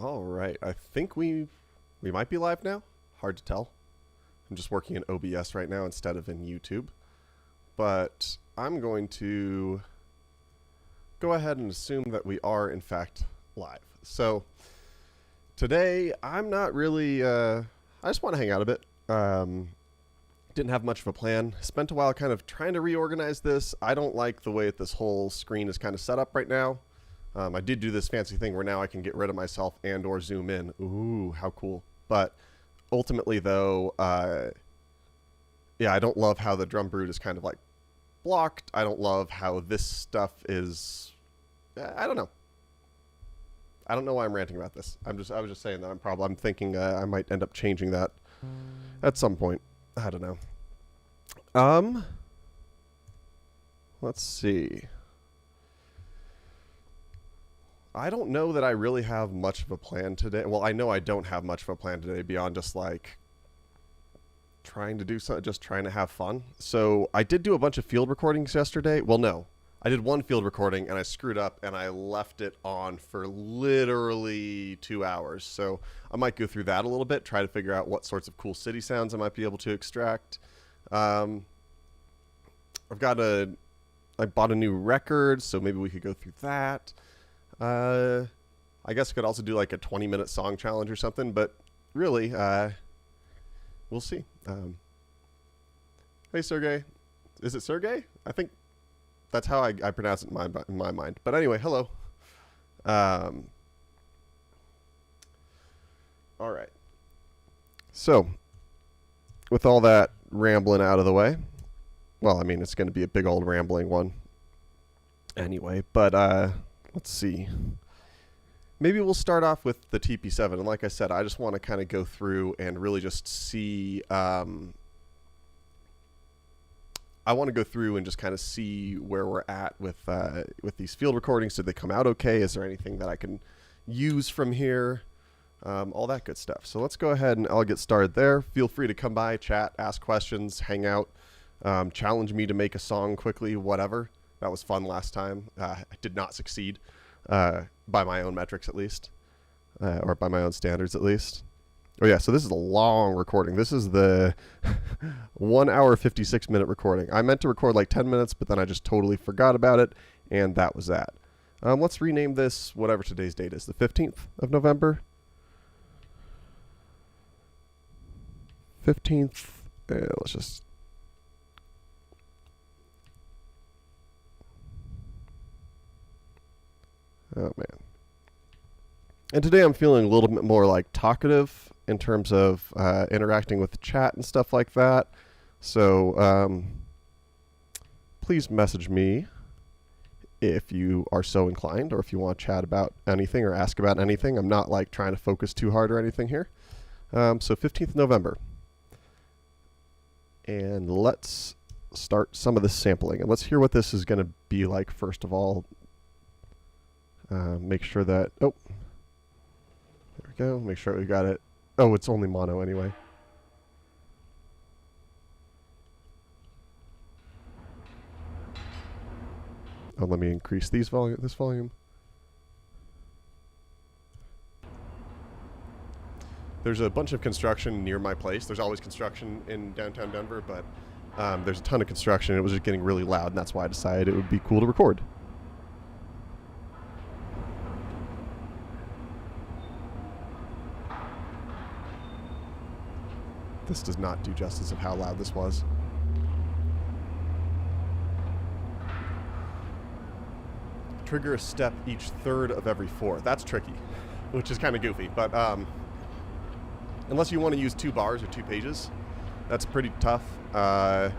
All right, I think we might be live now. Hard to tell. I'm just working in OBS right now instead of in YouTube. But I'm going to go ahead and assume that we are in fact live. So today I'm not really I just want to hang out a bit. Didn't have much of a plan. Spent a while kind of trying to reorganize this. I don't like the way that this whole screen is kind of set up right now. I did do this fancy thing where now I can get rid of myself and or zoom in. Ooh, how cool. But ultimately though, yeah, I don't love how the drum brood is kind of like blocked. I don't love how this stuff is, I don't know. I don't know why I'm ranting about this. I was just saying that I'm thinking I might end up changing that at some point. I don't know. Let's see. I don't know that I really have much of a plan today. Well, I know I don't have much of a plan today beyond just like trying to do something, just trying to have fun. So I did do a bunch of field recordings yesterday. Well, no, I did one field recording and I screwed up and I left it on for literally 2 hours. So I might go through that a little bit, try to figure out what sorts of cool city sounds I might be able to extract. I bought a new record, so maybe we could go through that. I guess I could also do like a 20-minute song challenge or something, but really, we'll see. Hey, Sergey. Is it Sergey? I think that's how I pronounce it in my mind. But anyway, hello. All right. So, with all that rambling out of the way, well, I mean, it's going to be a big old rambling one anyway, but let's see. Maybe we'll start off with the TP7. And like I said, I just want to kind of go through and really just see. I want to go through and just kind of see where we're at with these field recordings. Did they come out okay? Is there anything that I can use from here? All that good stuff. So let's go ahead and I'll get started there. Feel free to come by, chat, ask questions, hang out, challenge me to make a song quickly, whatever. That was fun last time. I did not succeed, by my own metrics at least, or by my own standards at least. Oh yeah, so this is a long recording. This is the 1 hour 56-minute recording. I meant to record like 10 minutes, but then I just totally forgot about it, and that was that. Let's rename this whatever today's date is, the 15th of November. 15th, let's just... Oh, man. And today I'm feeling a little bit more like talkative in terms of interacting with the chat and stuff like that. So please message me if you are so inclined or if you want to chat about anything or ask about anything. I'm not like trying to focus too hard or anything here. So 15th November. And let's start some of this sampling. And let's hear what this is going to be like first of all. Make sure that, oh, there we go. Make sure we got it. Oh, it's only mono anyway. Oh, let me increase this volume. There's a bunch of construction near my place. There's always construction in downtown Denver, but there's a ton of construction. It was just getting really loud, and that's why I decided it would be cool to record. This does not do justice of how loud this was. Trigger a step each third of every four. That's tricky, which is kind of goofy. But unless you want to use 2 bars or 2 pages, that's pretty tough. I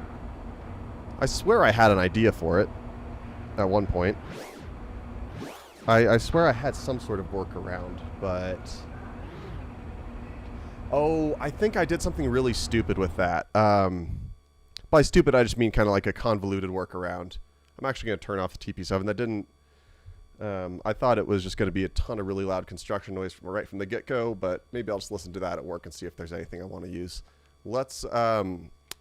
swear I had an idea for it at one point. I swear I had some sort of workaround, but... Oh, I think I did something really stupid with that. By stupid, I just mean kind of like a convoluted workaround. I'm actually going to turn off the TP7. That didn't... I thought it was just going to be a ton of really loud construction noise right from the get-go, but maybe I'll just listen to that at work and see if there's anything I want to use. But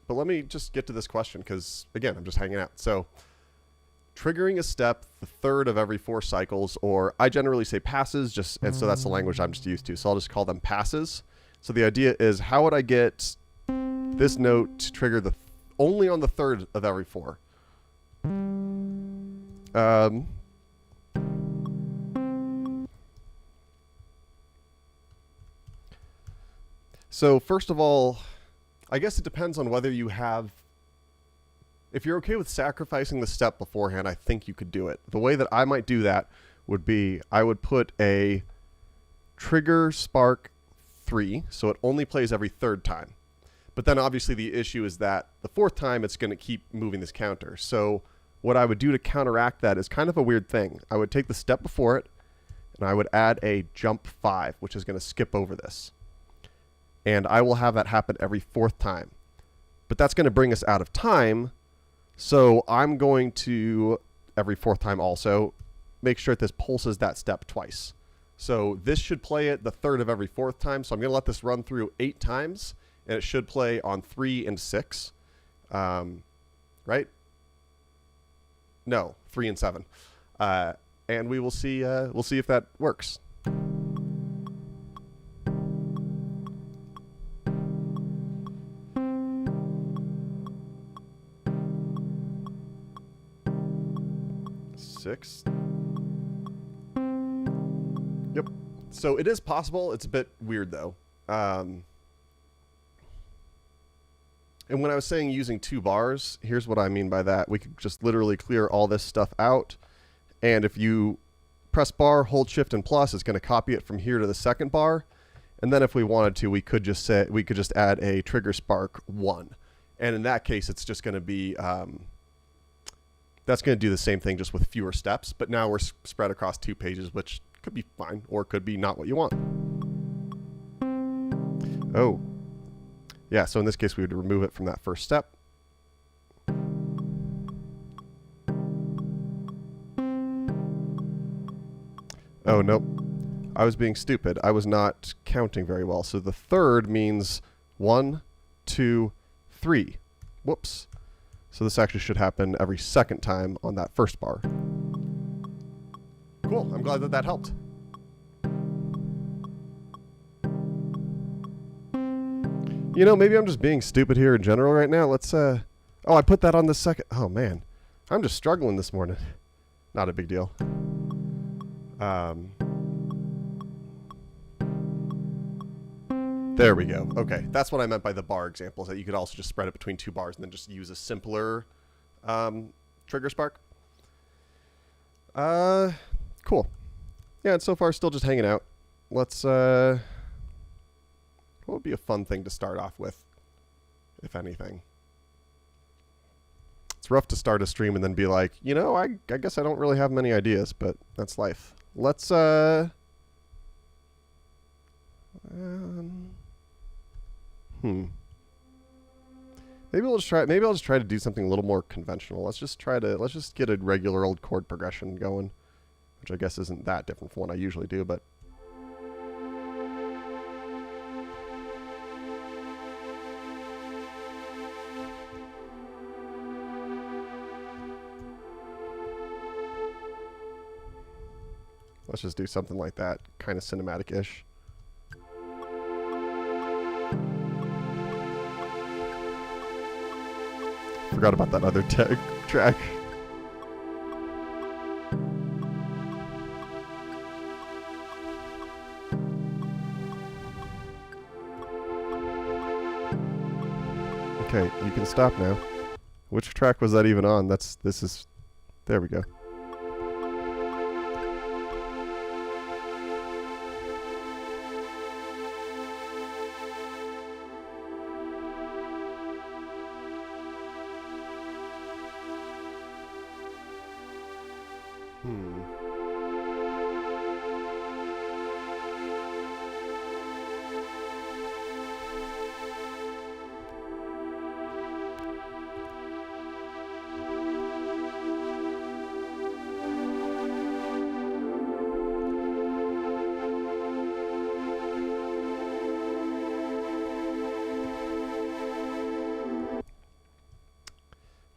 let me just get to this question, because, again, I'm just hanging out. So, triggering a step the third of every 4 cycles, or I generally say passes, and so that's the language I'm just used to. So I'll just call them passes. So the idea is, how would I get this note to trigger only on the third of every 4? So first of all, I guess it depends on whether you have... If you're okay with sacrificing the step beforehand, I think you could do it. The way that I might do that would be, I would put a trigger spark 3, so it only plays every 3rd time. But then obviously the issue is that the 4th time it's going to keep moving this counter. So what I would do to counteract that is kind of a weird thing. I would take the step before it, and I would add a jump 5, which is going to skip over this. And I will have that happen every 4th time. But that's going to bring us out of time. So I'm going to, every 4th time also, make sure that this pulses that step twice. So this should play it the 3rd of every 4th time. So I'm going to let this run through 8 times. And it should play on 3 and 6. Right? No, 3 and 7. And we will see, we'll see if that works. Six. Yep. So it is possible. It's a bit weird though. And when I was saying using 2 bars, here's what I mean by that. We could just literally clear all this stuff out. And if you press bar, hold shift and plus, it's going to copy it from here to the 2nd bar. And then if we wanted to, we could just add a trigger spark 1. And in that case, it's just going to be, that's going to do the same thing just with fewer steps, but now we're spread across 2 pages, which could be fine, or could be not what you want. Oh. Yeah, so in this case, we would remove it from that first step. Oh, nope. I was being stupid. I was not counting very well. So the 3rd means 1, 2, 3. Whoops. So this actually should happen every 2nd time on that 1st bar. Cool. I'm glad that that helped. You know, maybe I'm just being stupid here in general right now. Let's, oh, I put that on the 2nd. Oh, man. I'm just struggling this morning. Not a big deal. There we go. Okay, that's what I meant by the bar examples, that you could also just spread it between 2 bars and then just use a simpler trigger spark. Cool. Yeah, and so far still just hanging out. Let's, what would be a fun thing to start off with, if anything? It's rough to start a stream and then be like, you know, I guess I don't really have many ideas, but that's life. Let's, Maybe I'll just try to do something a little more conventional. Let's just get a regular old chord progression going, which I guess isn't that different from what I usually do, but let's just do something like that, kind of cinematic-ish. Forgot about that other track. Okay, you can stop now. Which track was that even on? There we go.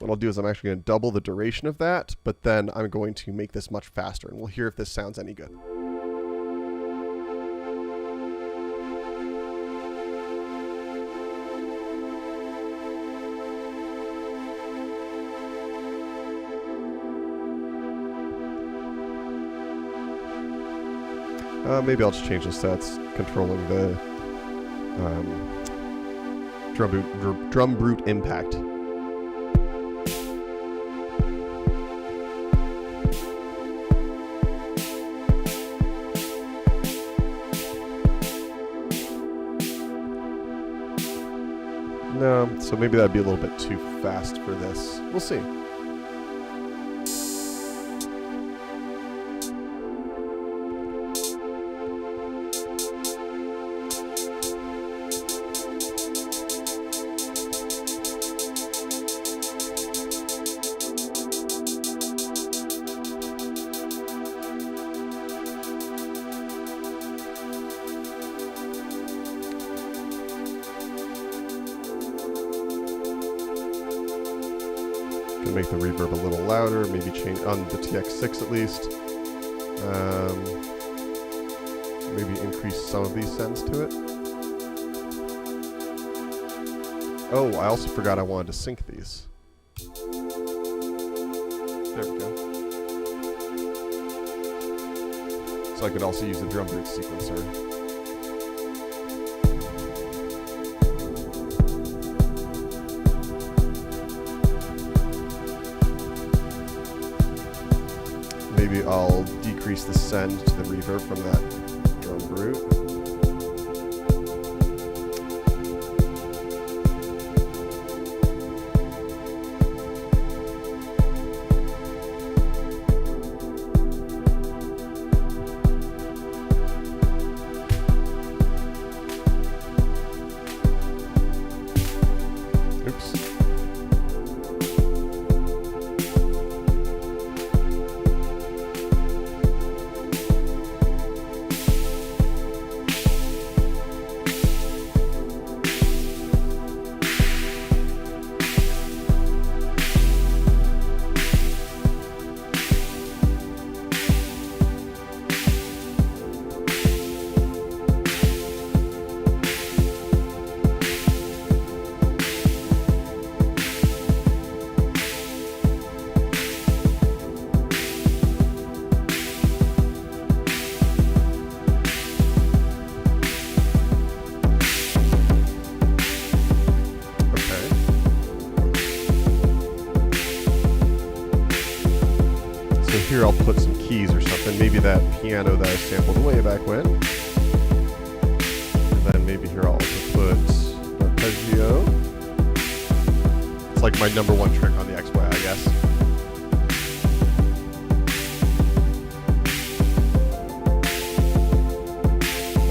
what I'll do is I'm actually going to double the duration of that, but then I'm going to make this much faster, and we'll hear if this sounds any good. Maybe I'll just change the sets, controlling the drum brute impact. No, so maybe that'd be a little bit too fast for this. We'll see. Make the reverb a little louder, maybe change on the TX6 at least. Maybe increase some of these sends to it. Oh, I also forgot I wanted to sync these. There we go. So I could also use the drum brute sequencer. Maybe I'll decrease the send to the reverb from that drum brute. Oops. Here I'll put some keys or something, maybe that piano that I sampled way back when. And then maybe here I'll also put arpeggio. It's like my #1 trick on the XY, I guess.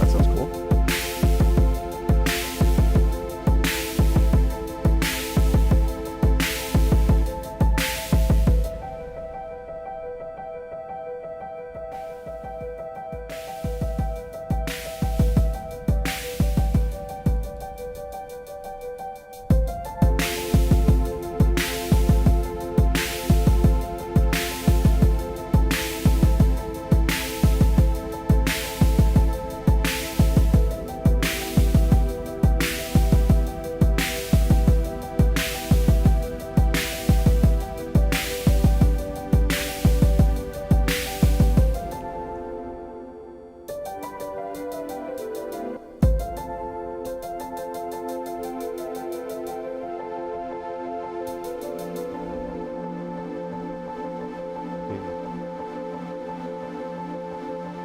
That sounds cool.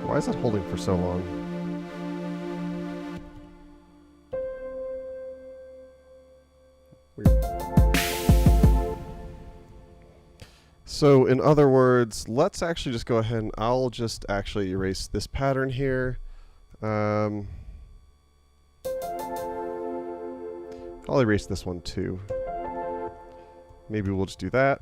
Why is it holding for so long? Weird. So in other words, let's actually just go ahead and I'll just actually erase this pattern here. I'll erase this one too. Maybe we'll just do that.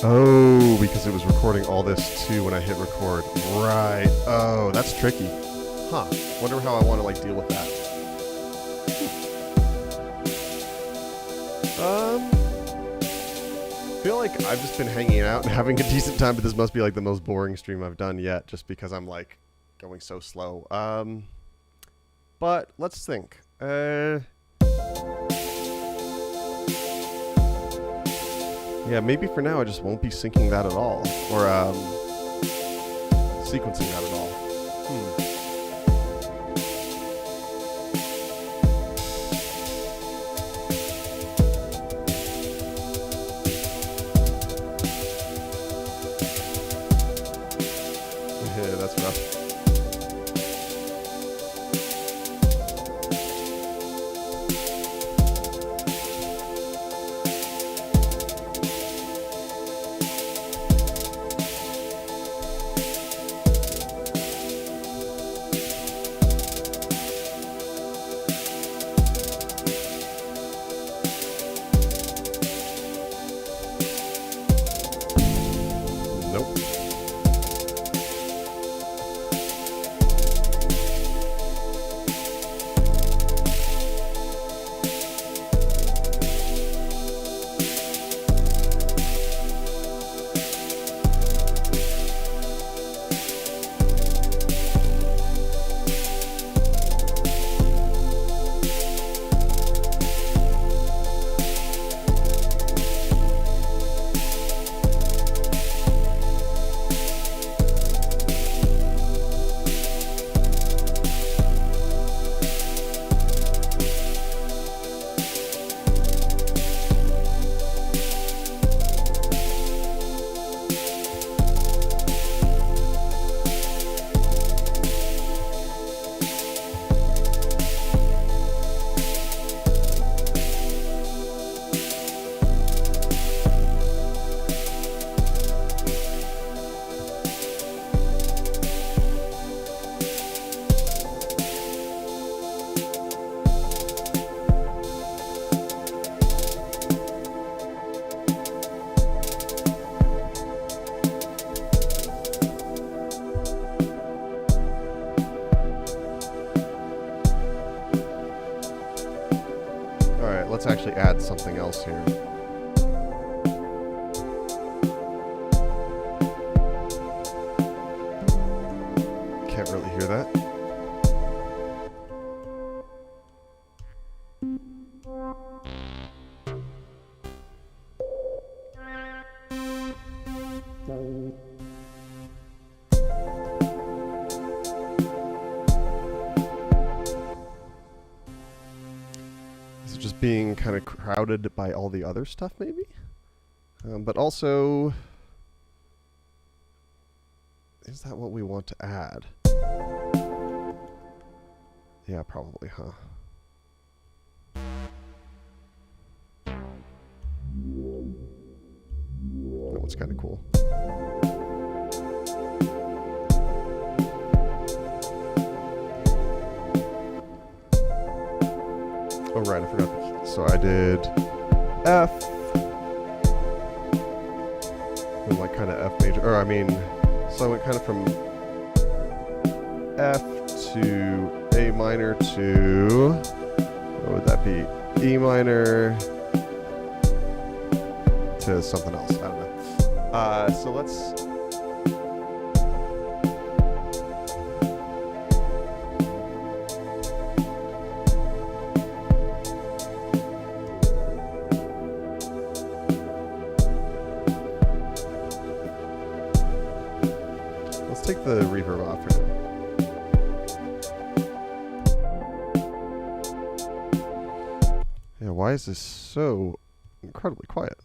Oh, because it was recording all this too when I hit record. Right. Oh, that's tricky. Huh. Wonder how I want to like deal with that. Feel like I've just been hanging out and having a decent time, but this must be like the most boring stream I've done yet, just because I'm like going so slow. But let's think. Yeah, maybe for now I just won't be syncing that at all, or sequencing that at all. Yeah, that's rough. Nope. Alright, let's actually add something else here. Can't really hear that. Is it just being kind of crowded by all the other stuff, maybe? But also, is that what we want to add? Yeah, probably, huh? That one's kind of cool. Oh, right, I forgot. So I did F. And like kind of F major. Or I mean, so I went kind of from F to A minor to, what would that be? E minor to something else. I don't know. So let's. Let's take the reverb off for now. Yeah, why is this so incredibly quiet?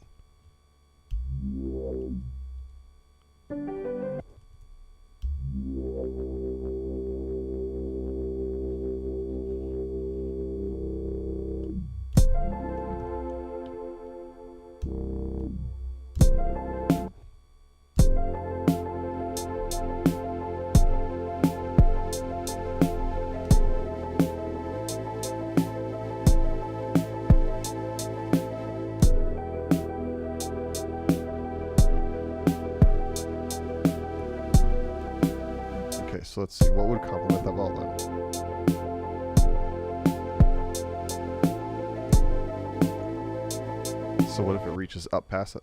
Okay, so let's see. What would complement that ball then? So what if it reaches up past it?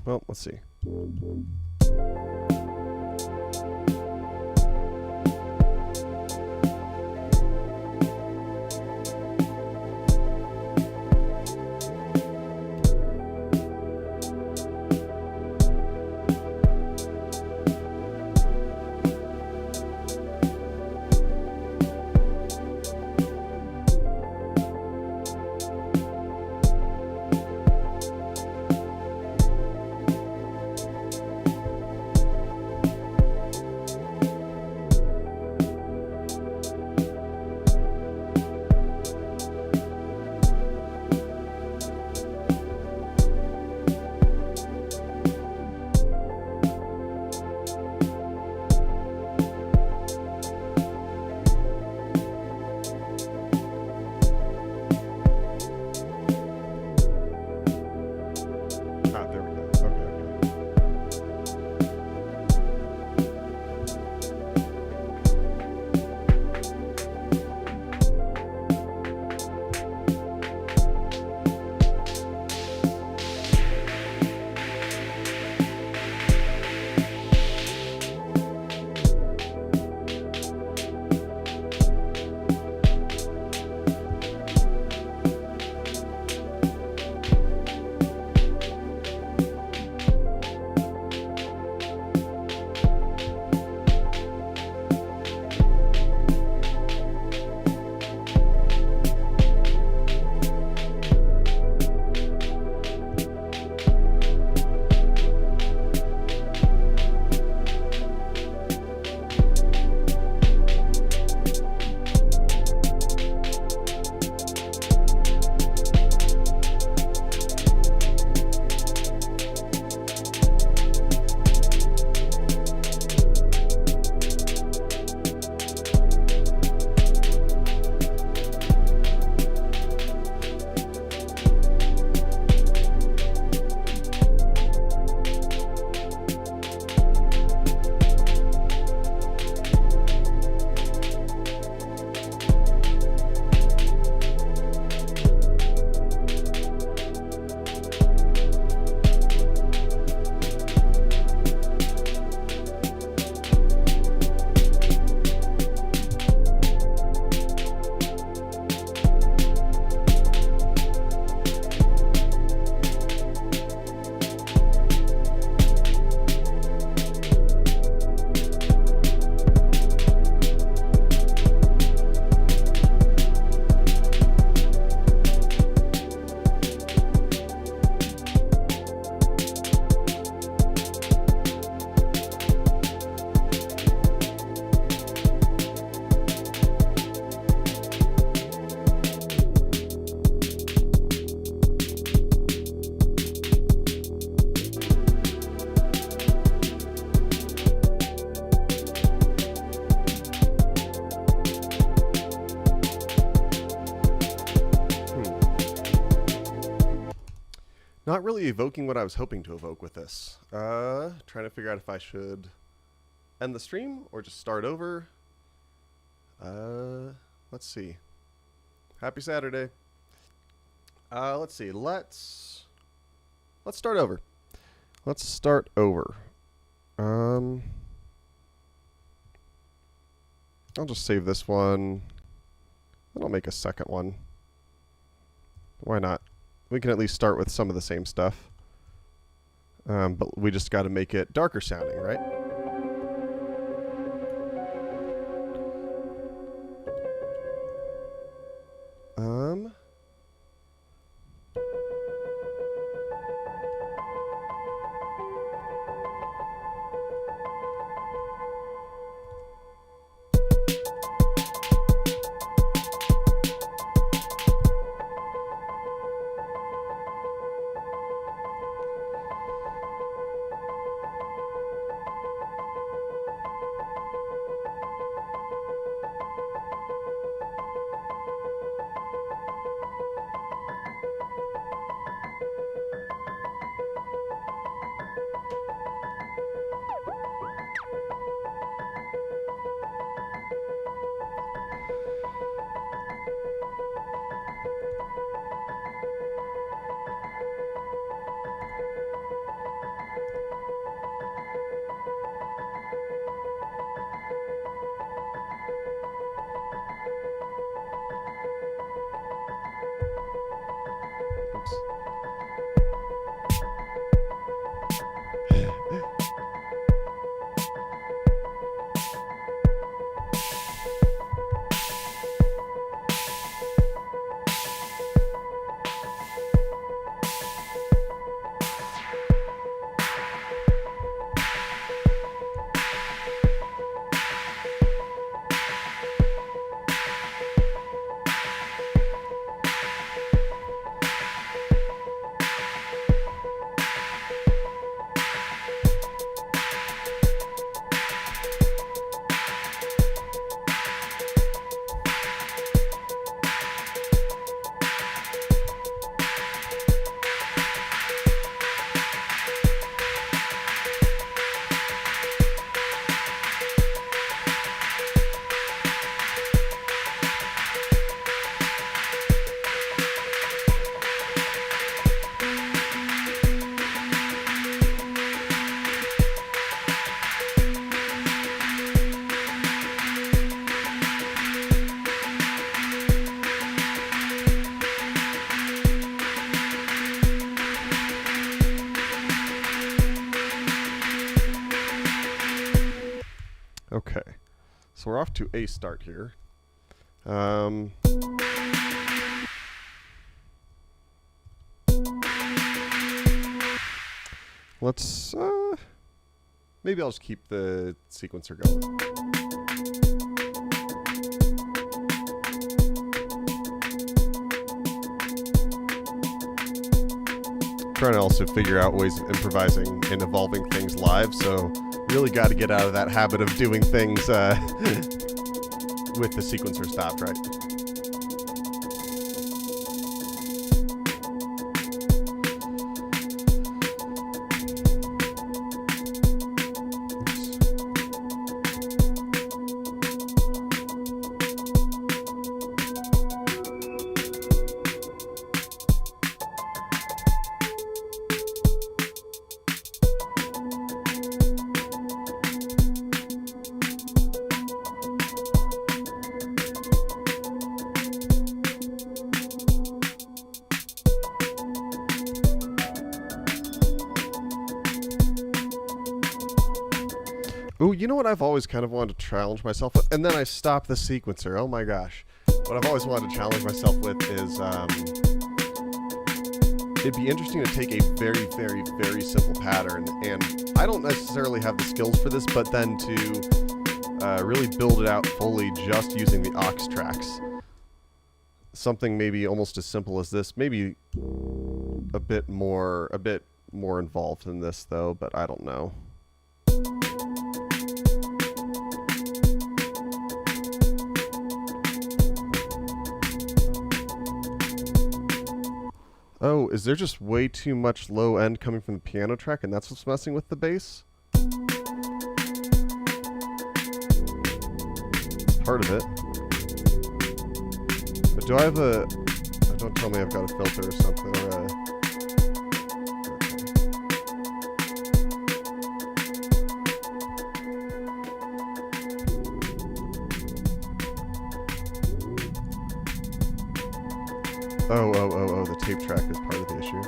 Well, let's see. There we go. Okay. Not really evoking what I was hoping to evoke with this. Trying to figure out if I should end the stream or just start over. Let's see. Happy Saturday. Let's see. Let's start over. Let's start over. I'll just save this one. Then I'll make a second one. Why not? We can at least start with some of the same stuff. But we just got to make it darker sounding, right? So we're off to a start here. Let's, maybe I'll just keep the sequencer going. Trying to also figure out ways of improvising and evolving things live, so really got to get out of that habit of doing things with the sequencer stopped, right? Ooh, you know what I've always kind of wanted to challenge myself with? And then I stopped the sequencer. Oh my gosh. What I've always wanted to challenge myself with is, it'd be interesting to take a very, very, very simple pattern, and I don't necessarily have the skills for this, but then to really build it out fully just using the aux tracks. Something maybe almost as simple as this, maybe a bit more involved than this though, but I don't know. Oh, is there just way too much low end coming from the piano track and that's what's messing with the bass? It's part of it. But do I have a... Oh, don't tell me I've got a filter or something, or a... Oh, the tape track is part of the issue.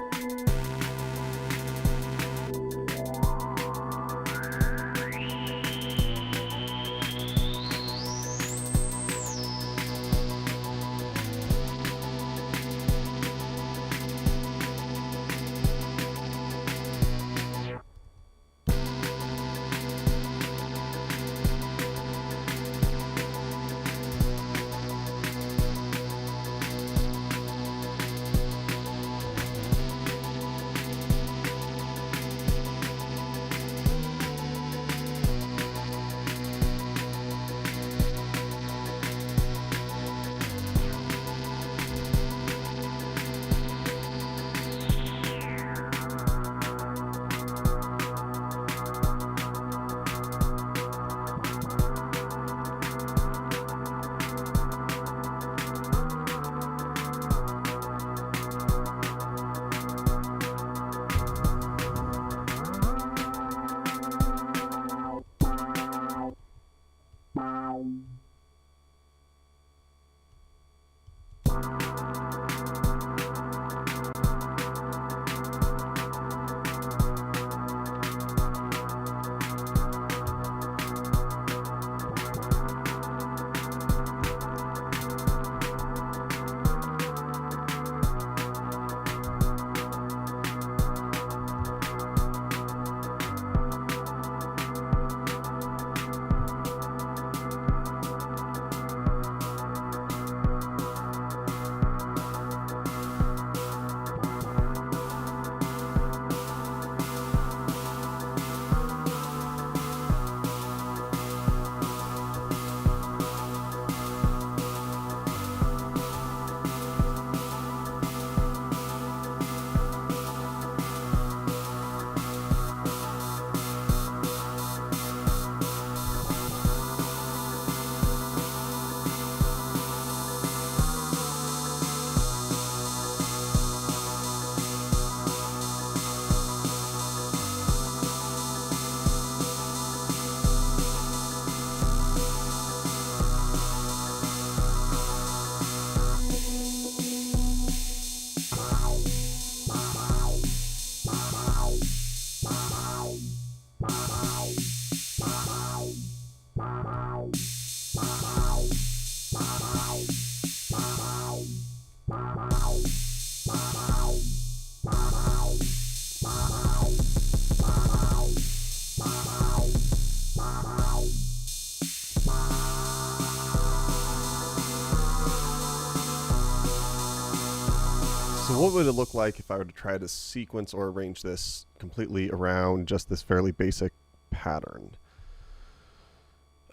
what would it look like if I were to try to sequence or arrange this completely around just this fairly basic pattern?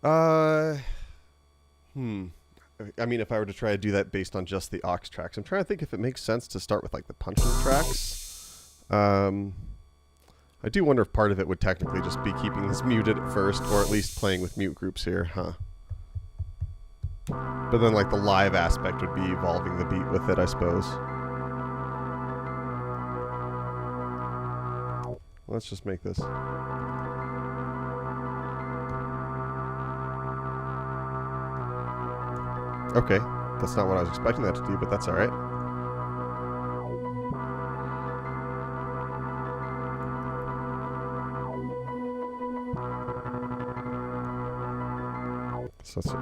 I mean, if I were to try to do that based on just the aux tracks, I'm trying to think if it makes sense to start with like the punching tracks. I do wonder if part of it would technically just be keeping this muted at first, or at least playing with mute groups here, huh? But then like the live aspect would be evolving the beat with it, I suppose. Let's just make this. Okay, that's not what I was expecting that to do, but that's alright. So let's see.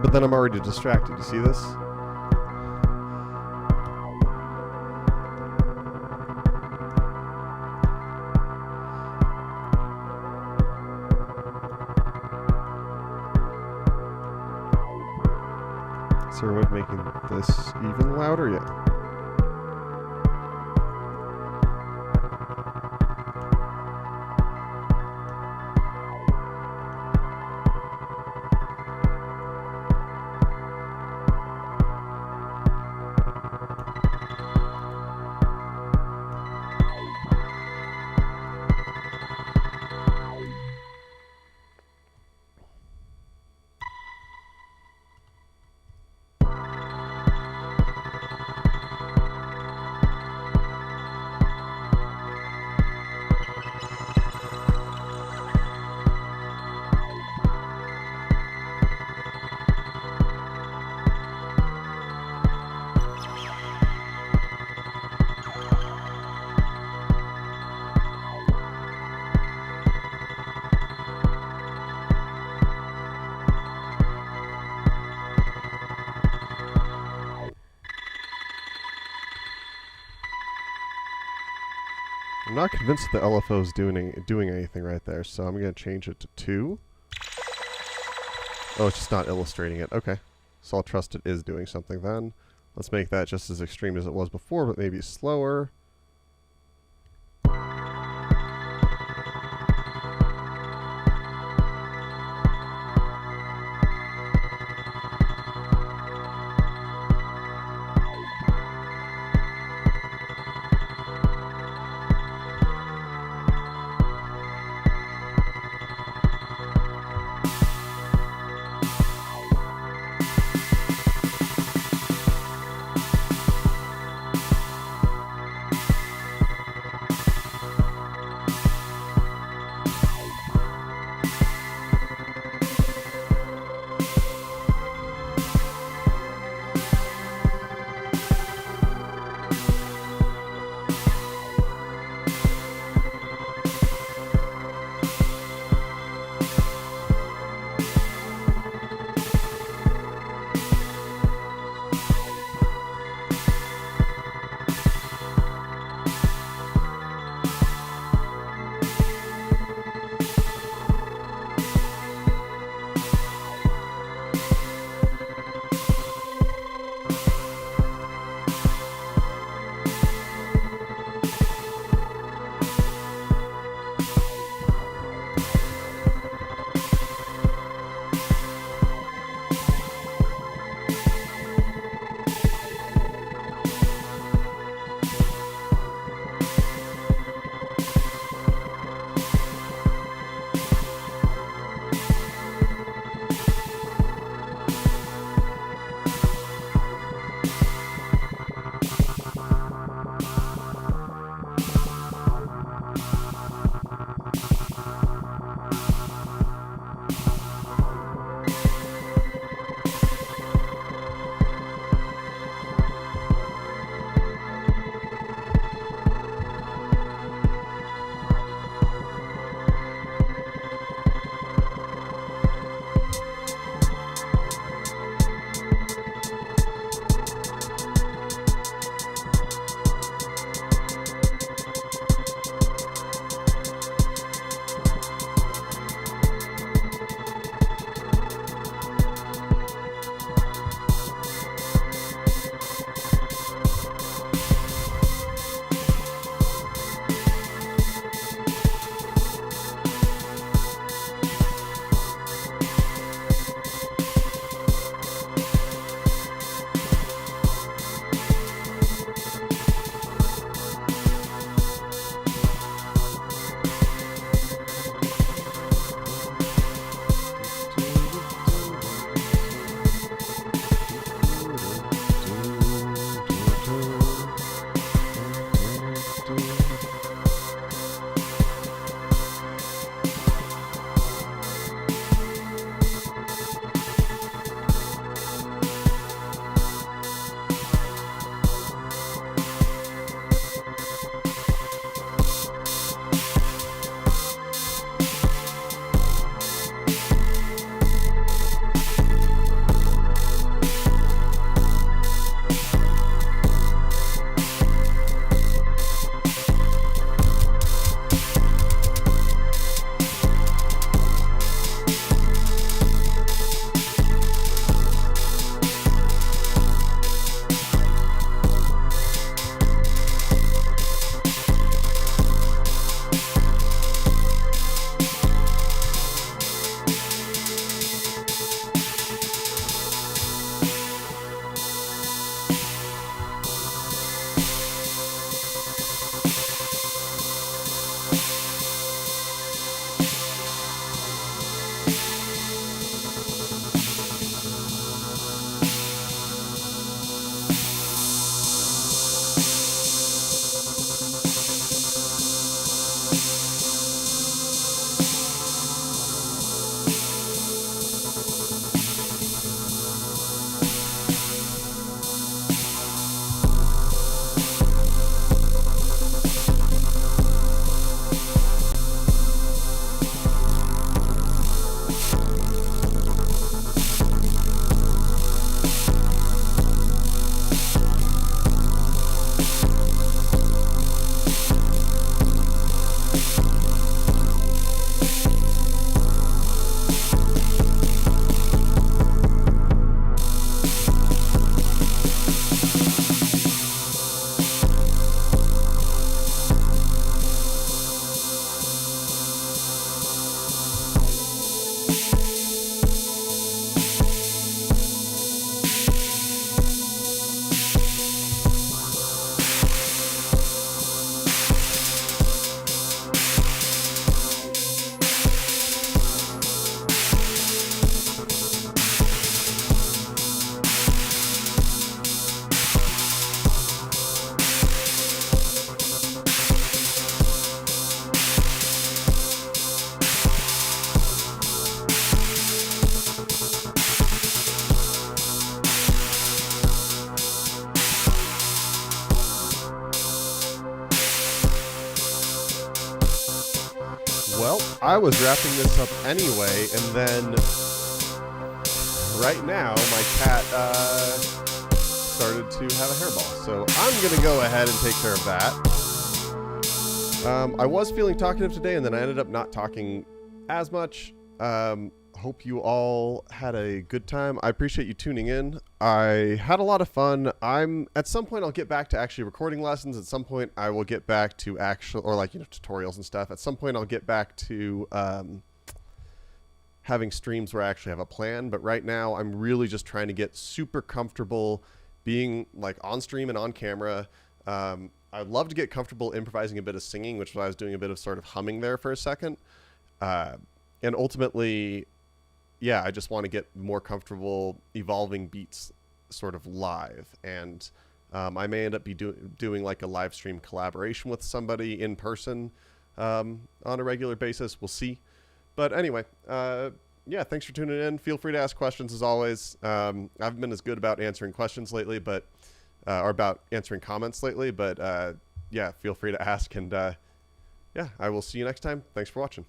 But then I'm already distracted. You see this? Is there a way of making this even louder? Yeah. I'm not convinced the LFO is doing anything right there, so I'm going to change it to 2. Oh, it's just not illustrating it. Okay. So I'll trust it is doing something then. Let's make that just as extreme as it was before, but maybe slower. Well, I was wrapping this up anyway, and then right now my cat started to have a hairball. So I'm going to go ahead and take care of that. I was feeling talkative today, and then I ended up not talking as much. Hope you all had a good time. I appreciate you tuning in. I had a lot of fun. At some point I'll get back to actually recording lessons. At some point I will get back to actual, or like, tutorials and stuff. At some point I'll get back to having streams where I actually have a plan. But right now I'm really just trying to get super comfortable being like on stream and on camera. I'd love to get comfortable improvising a bit of singing, which is why I was doing a bit of sort of humming there for a second. And ultimately, yeah, I just want to get more comfortable evolving beats sort of live. And I may end up doing like a live stream collaboration with somebody in person on a regular basis. We'll see. But anyway, yeah, thanks for tuning in. Feel free to ask questions as always. I haven't been as good about answering questions lately, but or about answering comments lately. But yeah, feel free to ask. And yeah, I will see you next time. Thanks for watching.